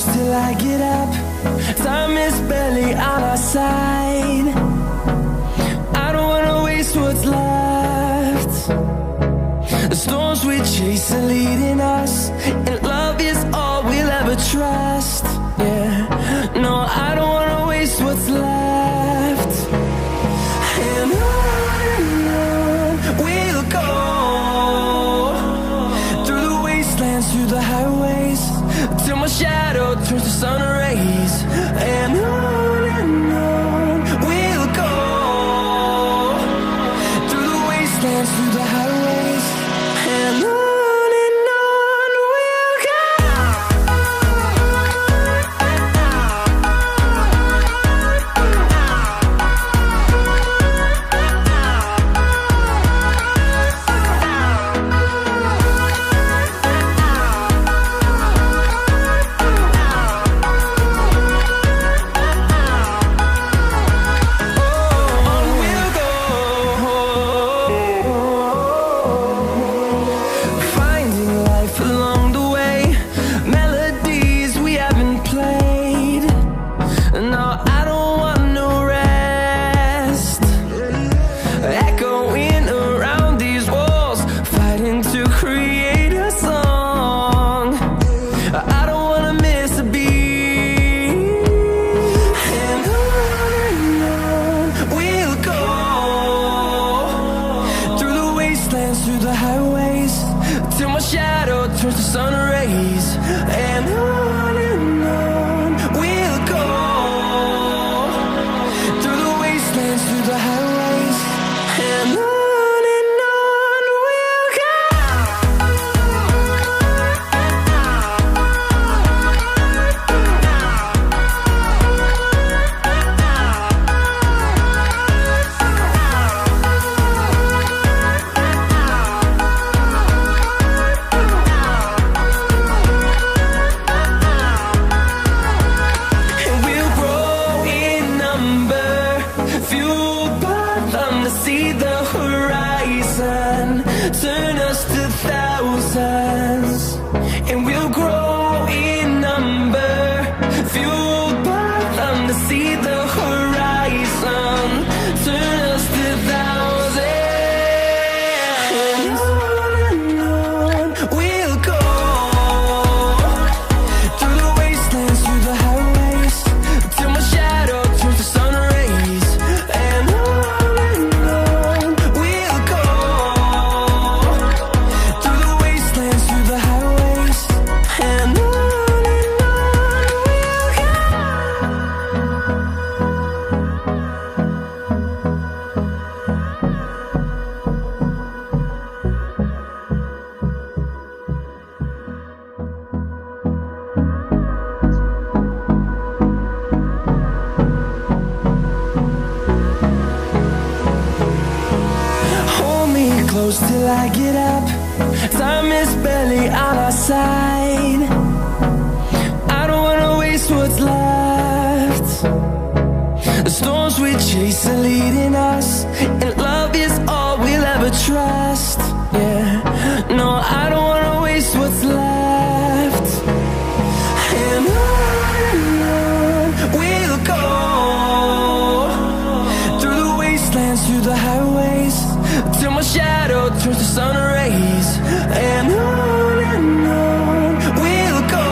close till I get up. Time is barely on our side. I don't wanna waste what's left. The storms we chase are leading us, and love is all we'll ever trust. Yeah, no, I don't wanna waste what's left. And on we'll go, through the wastelands, through the highways, till my shadow turns to sun rays. And on we'll go, through the wastelands, through the highways, and on we'll go. Through the highways, till my shadow turns to sun rays. And on we'll go, through the wastelands, through the highways, and on we'll go. See the horizon, turn us to thousands, and we'll grow in number, fueled by them to see the horizon, turn us to thousands. And on we'll go, through the wastelands, through the highways, till my shadow turns to sun rays. And close till I get up. Time is barely on our side. I don't wanna waste what's left. The storms we chase are leading us, and love is all we'll ever trust. Yeah, no, I don't wanna waste what's left. And on we'll go, through the wastelands, through the highways, till my shadow turns to sun rays. And on we'll go,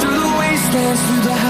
through the wastelands, through the highways.